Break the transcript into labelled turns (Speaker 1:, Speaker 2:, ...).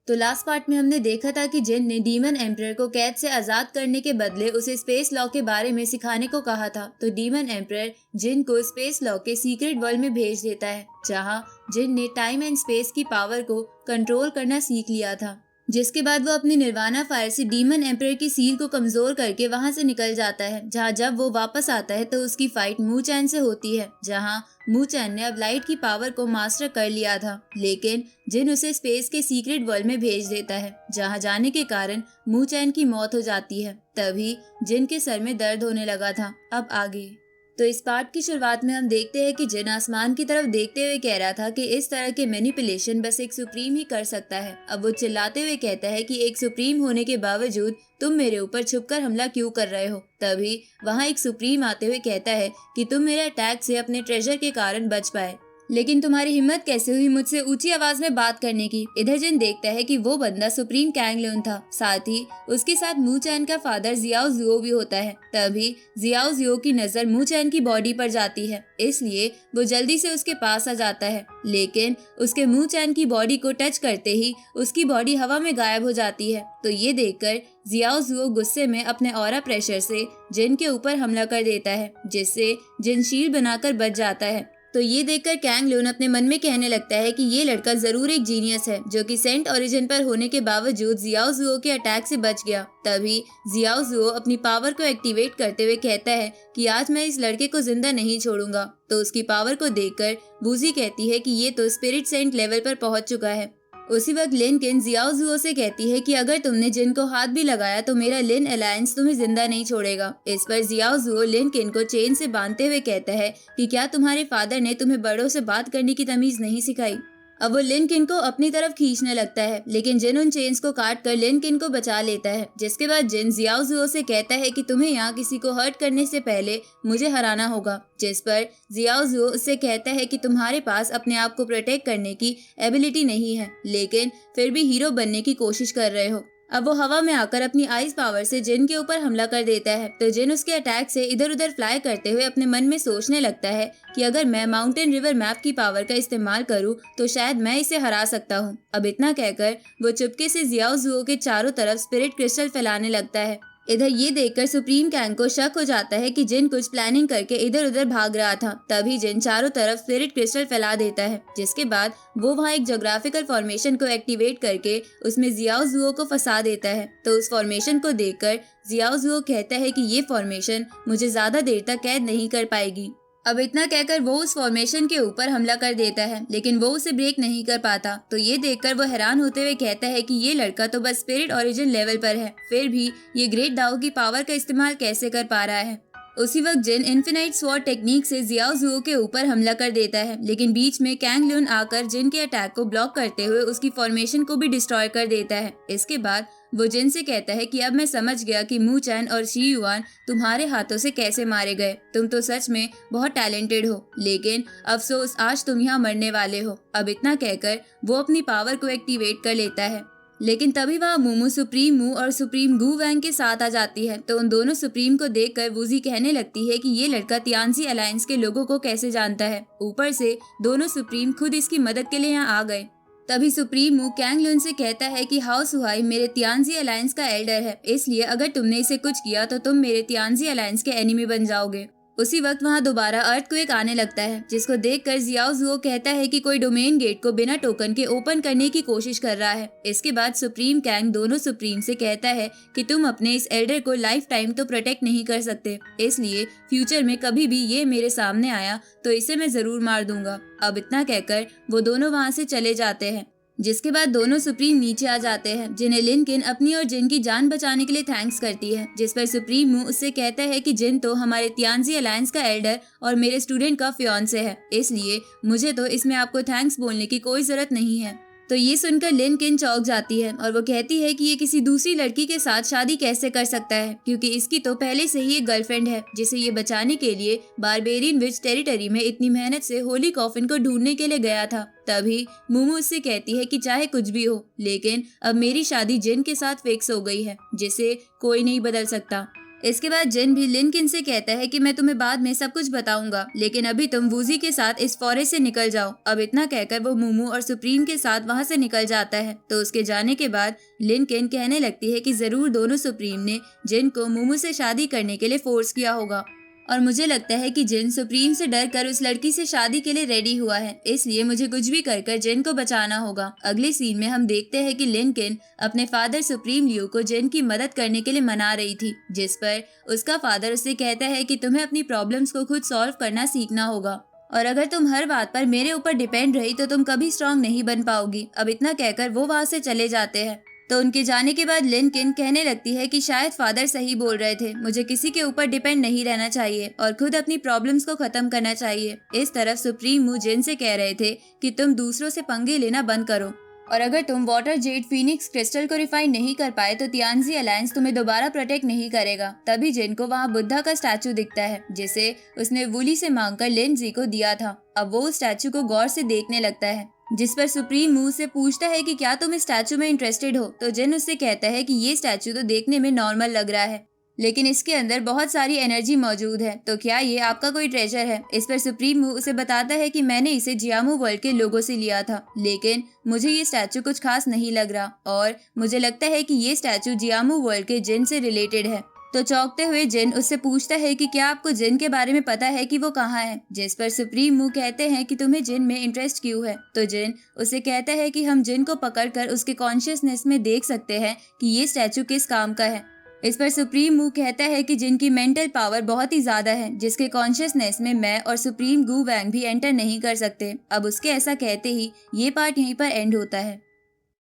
Speaker 1: तो last part में हमने देखा था कि जिन ने डीमन एम्परर को कैद से आजाद करने के बदले उसे स्पेस लॉ के बारे में सिखाने को कहा था। तो डीमन एम्परर जिन को स्पेस लॉ के सीक्रेट वर्ल्ड में भेज देता है, जहां जिन ने टाइम एंड स्पेस की पावर को कंट्रोल करना सीख लिया था। जिसके बाद वो अपनी निर्वाणा फायर से डीमन एम्परर की सील को कमजोर करके वहां से निकल जाता है। जहां जब वो वापस आता है तो उसकी फाइट मू चैन से होती है, जहां मू चैन ने अब लाइट की पावर को मास्टर कर लिया था, लेकिन जिन उसे स्पेस के सीक्रेट वर्ल्ड में भेज देता है, जहां जाने के कारण मू चैन की मौत हो जाती है। तभी जिन के सर में दर्द होने लगा था। अब आगे तो इस पार्ट की शुरुआत में हम देखते हैं कि जिन आसमान की तरफ देखते हुए कह रहा था कि इस तरह के मैनिपुलेशन बस एक सुप्रीम ही कर सकता है। अब वो चिल्लाते हुए कहता है कि एक सुप्रीम होने के बावजूद तुम मेरे ऊपर छुपकर हमला क्यों कर रहे हो। तभी वहाँ एक सुप्रीम आते हुए कहता है कि तुम मेरे अटैक से अपने ट्रेजर के कारण बच पाए, लेकिन तुम्हारी हिम्मत कैसे हुई मुझसे ऊंची आवाज में बात करने की। इधर जिन देखता है कि वो बंदा सुप्रीम कैंग लून था, साथ ही उसके साथ मू चैन का फादर जियाओ जुओ भी होता है। तभी जियाओ जुओ की नजर मू चैन की बॉडी पर जाती है, इसलिए वो जल्दी से उसके पास आ जाता है, लेकिन उसके मू चैन की बॉडी को टच करते ही उसकी बॉडी हवा में गायब हो जाती है। तो ये देखकर जियाओ जुओ गुस्से में अपने ऑरा प्रेशर से जिन के ऊपर हमला कर देता है, जिससे जिन शील्ड बनाकर बच जाता है। तो ये देखकर कैंग लून अपने मन में कहने लगता है कि ये लड़का जरूर एक जीनियस है, जो कि सेंट ओरिजिन पर होने के बावजूद जियाओ जुओ के अटैक से बच गया। तभी जियाओ जुओ अपनी पावर को एक्टिवेट करते हुए कहता है कि आज मैं इस लड़के को जिंदा नहीं छोड़ूंगा। तो उसकी पावर को देखकर वूजी कहती है कि ये तो स्पिरिट सेंट लेवल पर पहुंच चुका है। उसी वक्त लिन किन जियाओ जुओ से कहती है कि अगर तुमने जिन को हाथ भी लगाया तो मेरा लिन अलायंस तुम्हें जिंदा नहीं छोड़ेगा। इस पर जियाओ जुओ लिन किन को चेन से बांधते हुए कहता है कि क्या तुम्हारे फादर ने तुम्हें बड़ों से बात करने की तमीज नहीं सिखाई। अब वो लिन किन को अपनी तरफ खींचने लगता है, लेकिन जिन उन चेन्स को काट कर लिन किन को बचा लेता है। जिसके बाद जिन जियाओ जुओ से कहता है कि तुम्हें यहाँ किसी को हर्ट करने से पहले मुझे हराना होगा। जिस पर जियाओ जुओ उससे कहता है कि तुम्हारे पास अपने आप को प्रोटेक्ट करने की एबिलिटी नहीं है, लेकिन फिर भी हीरो बनने की कोशिश कर रहे हो। अब वो हवा में आकर अपनी आइस पावर से जिन के ऊपर हमला कर देता है। तो जिन उसके अटैक से इधर उधर फ्लाई करते हुए अपने मन में सोचने लगता है कि अगर मैं माउंटेन रिवर मैप की पावर का इस्तेमाल करूं तो शायद मैं इसे हरा सकता हूं। अब इतना कहकर वो चुपके से जियाओ जुओ के चारों तरफ स्पिरिट क्रिस्टल फैलाने लगता है। इधर ये देखकर सुप्रीम कैंग को शक हो जाता है कि जिन कुछ प्लानिंग करके इधर उधर भाग रहा था। तभी जिन चारों तरफ स्पिरिट क्रिस्टल फैला देता है, जिसके बाद वो वहाँ एक ज्योग्राफिकल फॉर्मेशन को एक्टिवेट करके उसमें जियाओ जुओ को फंसा देता है। तो उस फॉर्मेशन को देखकर जियाओ जुओ कहता है कि ये फॉर्मेशन मुझे ज्यादा देर तक कैद नहीं कर पाएगी। अब इतना कहकर वो उस फॉर्मेशन के ऊपर हमला कर देता है, लेकिन वो उसे ब्रेक नहीं कर पाता। तो ये देखकर वो हैरान होते हुए कहता है कि ये लड़का तो बस स्पिरिट ओरिजिन लेवल पर है, फिर भी ये ग्रेट दाओ की पावर का इस्तेमाल कैसे कर पा रहा है। उसी वक्त जिन इन्फिनाइट स्वॉर्ड टेक्निक से जियाओ जुओ के ऊपर हमला कर देता है, लेकिन बीच में कैंग लून आकर जिन के अटैक को ब्लॉक करते हुए उसकी फॉर्मेशन को भी डिस्ट्रॉय कर देता है। इसके बाद वो जिन से कहता है कि अब मैं समझ गया कि मू चैन और शी युआन तुम्हारे हाथों से कैसे मारे गए। तुम तो सच में बहुत टैलेंटेड हो, लेकिन अफसोस आज तुम यहाँ मरने वाले हो। अब इतना कहकर वो अपनी पावर को एक्टिवेट कर लेता है, लेकिन तभी वह मूमू सुप्रीम मू और सुप्रीम गू वैंग के साथ आ जाती है। तो उन दोनों सुप्रीम को देखकर वूजी कहने लगती है कि ये लड़का तियानसी अलायंस के लोगों को कैसे जानता है। ऊपर से दोनों सुप्रीम खुद इसकी मदद के लिए यहाँ आ गए। तभी सुप्रीम मू कैंग लून से कहता है कि हाउ सुहाई मेरे तियानसी अलायंस का एल्डर है, इसलिए अगर तुमने इसे कुछ किया तो तुम मेरे तियानसी अलायंस के एनिमी बन जाओगे। उसी वक्त वहाँ दोबारा अर्थक्वेक आने लगता है, जिसको देखकर जियाओ जुओ कहता है कि कोई डोमेन गेट को बिना टोकन के ओपन करने की कोशिश कर रहा है। इसके बाद सुप्रीम कैंग दोनों सुप्रीम से कहता है कि तुम अपने इस एल्डर को लाइफ टाइम तो प्रोटेक्ट नहीं कर सकते, इसलिए फ्यूचर में कभी भी ये मेरे सामने आया तो इसे मैं जरूर मार दूंगा। अब इतना कहकर वो दोनों वहाँ से चले जाते हैं। जिसके बाद दोनों सुप्रीम नीचे आ जाते हैं, जिन्हें लिन किन अपनी और जिन की जान बचाने के लिए थैंक्स करती है। जिस पर सुप्रीम मू उससे कहता है कि जिन तो हमारे तियानसी अलायंस का एल्डर और मेरे स्टूडेंट का फियांसे है, इसलिए मुझे तो इसमें आपको थैंक्स बोलने की कोई जरूरत नहीं है। तो ये सुनकर लिन किन चौंक जाती है और वो कहती है कि ये किसी दूसरी लड़की के साथ शादी कैसे कर सकता है, क्योंकि इसकी तो पहले से ही एक गर्लफ्रेंड है, जिसे ये बचाने के लिए बारबेरियन विच टेरिटरी में इतनी मेहनत से होली कॉफिन को ढूंढने के लिए गया था। तभी मूमू उससे कहती है कि चाहे कुछ भी हो, लेकिन अब मेरी शादी जिन के साथ फिक्स हो गई है, जिसे कोई नहीं बदल सकता। इसके बाद जिन भी लिनकिन से कहता है कि मैं तुम्हें बाद में सब कुछ बताऊंगा, लेकिन अभी तुम वूजी के साथ इस फॉरेस्ट से निकल जाओ। अब इतना कहकर वो मूमू और सुप्रीम के साथ वहां से निकल जाता है। तो उसके जाने के बाद लिनकिन कहने लगती है कि जरूर दोनों सुप्रीम ने जिन को मूमू से शादी करने के लिए फोर्स किया होगा, और मुझे लगता है कि जिन सुप्रीम से डर कर उस लड़की से शादी के लिए रेडी हुआ है, इसलिए मुझे कुछ भी कर कर जिन को बचाना होगा। अगले सीन में हम देखते हैं कि लिनकिन अपने फादर सुप्रीम लियू को जिन की मदद करने के लिए मना रही थी, जिस पर उसका फादर उससे कहता है कि तुम्हें अपनी प्रॉब्लम्स को खुद सॉल्व करना सीखना होगा, और अगर तुम हर बात पर मेरे ऊपर डिपेंड रही तो तुम कभी स्ट्रांग नहीं बन पाओगी। अब इतना कहकर वो वहां से चले जाते हैं। तो उनके जाने के बाद लिनकिन कहने लगती है कि शायद फादर सही बोल रहे थे, मुझे किसी के ऊपर डिपेंड नहीं रहना चाहिए और खुद अपनी प्रॉब्लम्स को खत्म करना चाहिए। इस तरफ सुप्रीम मू जिन से कह रहे थे कि तुम दूसरों से पंगे लेना बंद करो, और अगर तुम वाटर जेड फीनिक्स क्रिस्टल को रिफाइन नहीं कर पाए तो तियानजी अलायंस तुम्हें दोबारा प्रोटेक्ट नहीं करेगा। तभी जिन को वहाँ बुद्धा का स्टैचू दिखता है, जिसे उसने वुली से मांगकर लिनजी को दिया था। अब वो उस स्टैचू को गौर से देखने लगता है, जिस पर सुप्रीम मुंह से पूछता है कि क्या तुम इस स्टैचू में इंटरेस्टेड हो। तो जिन उससे कहता है कि ये स्टैचू तो देखने में नॉर्मल लग रहा है, लेकिन इसके अंदर बहुत सारी एनर्जी मौजूद है, तो क्या ये आपका कोई ट्रेजर है। इस पर सुप्रीम मू उसे बताता है कि मैंने इसे जियामू वर्ल्ड के लोगों से लिया था, लेकिन मुझे ये स्टैचू कुछ खास नहीं लग रहा और मुझे लगता है कि ये स्टैचू जियामू वर्ल्ड के जिन से रिलेटेड है। तो चौंकते हुए जिन उससे पूछता है कि क्या आपको जिन के बारे में पता है कि वो कहाँ है, जिस पर सुप्रीम मू कहते हैं कि तुम्हें जिन में इंटरेस्ट क्यों है। तो जिन उसे कहता है कि हम जिन को पकड़कर उसके कॉन्शियसनेस में देख सकते हैं कि ये स्टैचू किस काम का है। इस पर सुप्रीम मू कहता है कि जिनकी मेंटल पावर बहुत ही ज्यादा है, जिसके कॉन्शियसनेस में मैं और सुप्रीम गू वैंग भी एंटर नहीं कर सकते। अब उसके ऐसा कहते ही ये पार्ट यहीं पर एंड होता है।